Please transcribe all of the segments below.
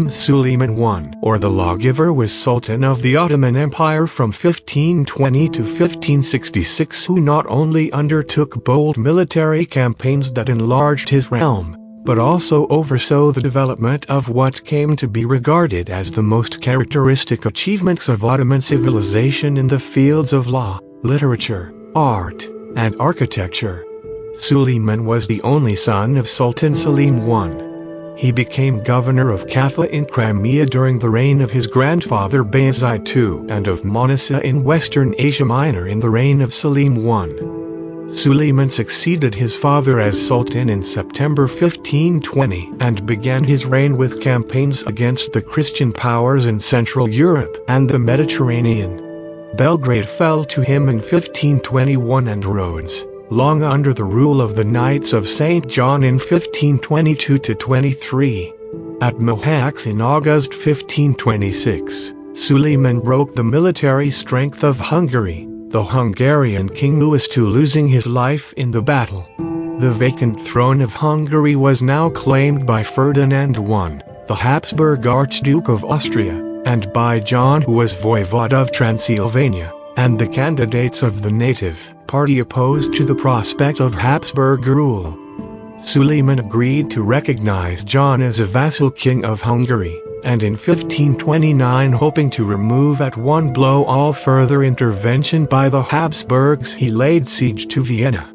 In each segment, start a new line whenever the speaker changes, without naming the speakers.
Suleiman I, or the Lawgiver, was Sultan of the Ottoman Empire from 1520 to 1566, who not only undertook bold military campaigns that enlarged his realm, but also oversaw the development of what came to be regarded as the most characteristic achievements of Ottoman civilization in the fields of law, literature, art, and architecture. Suleiman was the only son of Sultan Selim I. He became governor of Kaffa in Crimea during the reign of his grandfather Bayezid II and of Manisa in Western Asia Minor in the reign of Selim I. Suleiman succeeded his father as Sultan in September 1520 and began his reign with campaigns against the Christian powers in Central Europe and the Mediterranean. Belgrade fell to him in 1521 and Rhodes, long under the rule of the Knights of St. John, in 1522–23. At Mohacs in August 1526, Suleiman broke the military strength of Hungary, the Hungarian King Louis II losing his life in the battle. The vacant throne of Hungary was now claimed by Ferdinand I, the Habsburg Archduke of Austria, and by John, who was Voivode of Transylvania, and the candidates of the Native Party opposed to the prospect of Habsburg rule. Suleiman agreed to recognize John as a vassal king of Hungary, and in 1529, hoping to remove at one blow all further intervention by the Habsburgs, he laid siege to Vienna.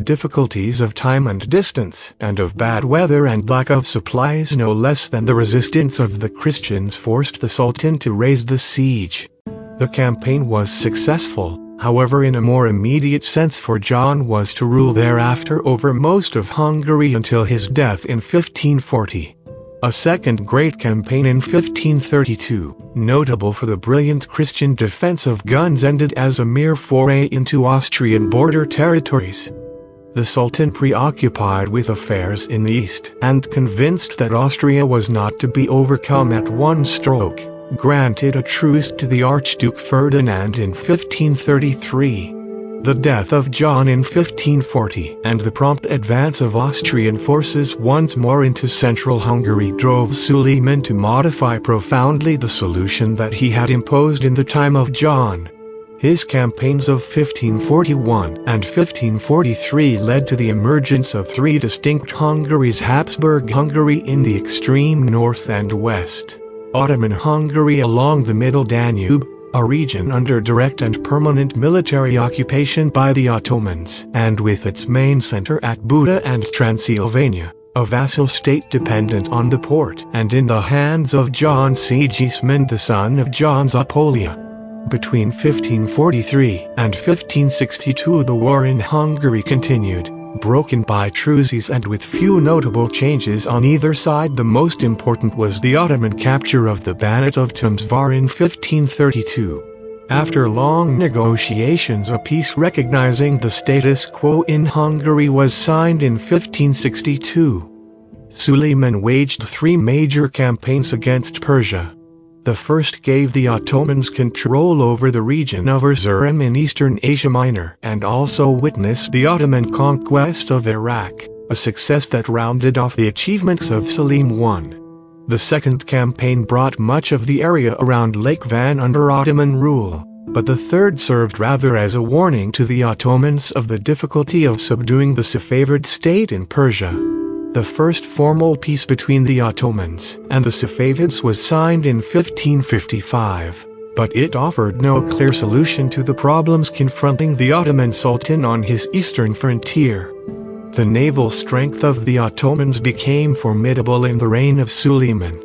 Difficulties of time and distance, and of bad weather and lack of supplies no less than the resistance of the Christians, forced the Sultan to raise the siege. The campaign was successful, however, in a more immediate sense, for John was to rule thereafter over most of Hungary until his death in 1540. A second great campaign in 1532, notable for the brilliant Christian defense of guns, ended as a mere foray into Austrian border territories. The Sultan, preoccupied with affairs in the east and convinced that Austria was not to be overcome at one stroke, granted a truce to the Archduke Ferdinand in 1533. The death of John in 1540 and the prompt advance of Austrian forces once more into central Hungary drove Suleiman to modify profoundly the solution that he had imposed in the time of John. His campaigns of 1541 and 1543 led to the emergence of three distinct Hungaries: Habsburg Hungary in the extreme north and west, Ottoman Hungary along the middle Danube, a region under direct and permanent military occupation by the Ottomans, and with its main center at Buda and Transylvania, a vassal state dependent on the Porte and in the hands of John Sigismund, the son of John Zápolya. Between 1543 and 1562 the war in Hungary continued, broken by truces and with few notable changes on either side. The most important was the Ottoman capture of the Banat of Tumsvar in 1532. After long negotiations, a peace recognizing the status quo in Hungary was signed in 1562. Suleiman waged three major campaigns against Persia. The first gave the Ottomans control over the region of Erzurum in Eastern Asia Minor and also witnessed the Ottoman conquest of Iraq, a success that rounded off the achievements of Selim I. The second campaign brought much of the area around Lake Van under Ottoman rule, but the third served rather as a warning to the Ottomans of the difficulty of subduing the Safavid state in Persia. The first formal peace between the Ottomans and the Safavids was signed in 1555, but it offered no clear solution to the problems confronting the Ottoman Sultan on his eastern frontier. The naval strength of the Ottomans became formidable in the reign of Suleiman.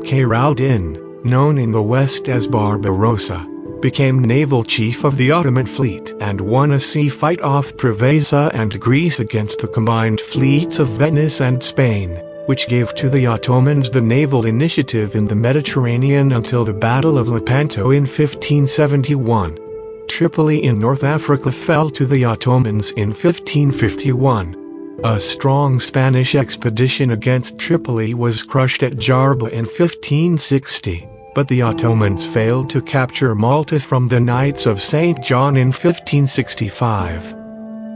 Kayral-Din, known in the west as Barbarossa, became naval chief of the Ottoman fleet and won a sea fight off Preveza and Greece against the combined fleets of Venice and Spain, which gave to the Ottomans the naval initiative in the Mediterranean until the Battle of Lepanto in 1571. Tripoli in North Africa fell to the Ottomans in 1551. A strong Spanish expedition against Tripoli was crushed at Jarba in 1560. But the Ottomans failed to capture Malta from the Knights of St. John in 1565.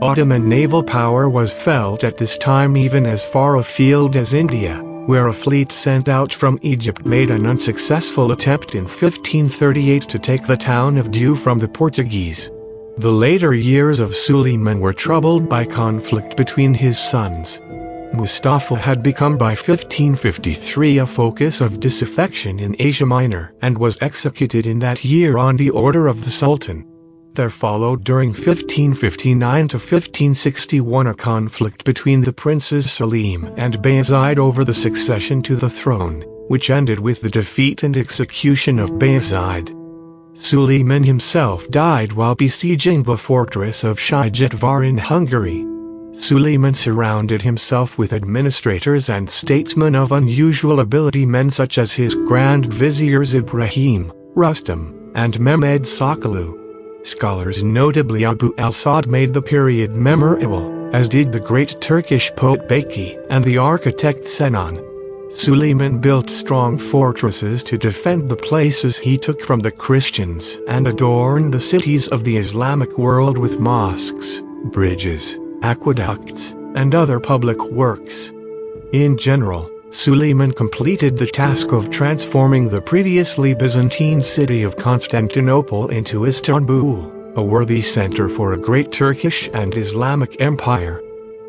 Ottoman naval power was felt at this time even as far afield as India, where a fleet sent out from Egypt made an unsuccessful attempt in 1538 to take the town of Diu from the Portuguese. The later years of Suleiman were troubled by conflict between his sons. Mustafa had become by 1553 a focus of disaffection in Asia Minor and was executed in that year on the order of the Sultan. There followed during 1559 to 1561 a conflict between the princes Selim and Bayezid over the succession to the throne, which ended with the defeat and execution of Bayezid. Suleiman himself died while besieging the fortress of Szijjártvar in Hungary. Suleiman surrounded himself with administrators and statesmen of unusual ability, men such as his Grand Viziers Ibrahim, Rustam, and Mehmed Sokollu. Scholars, notably Abu al-Sad, made the period memorable, as did the great Turkish poet Baki and the architect Sinan. Suleiman built strong fortresses to defend the places he took from the Christians and adorned the cities of the Islamic world with mosques, bridges, aqueducts, and other public works. In general, Suleiman completed the task of transforming the previously Byzantine city of Constantinople into Istanbul, a worthy center for a great Turkish and Islamic empire.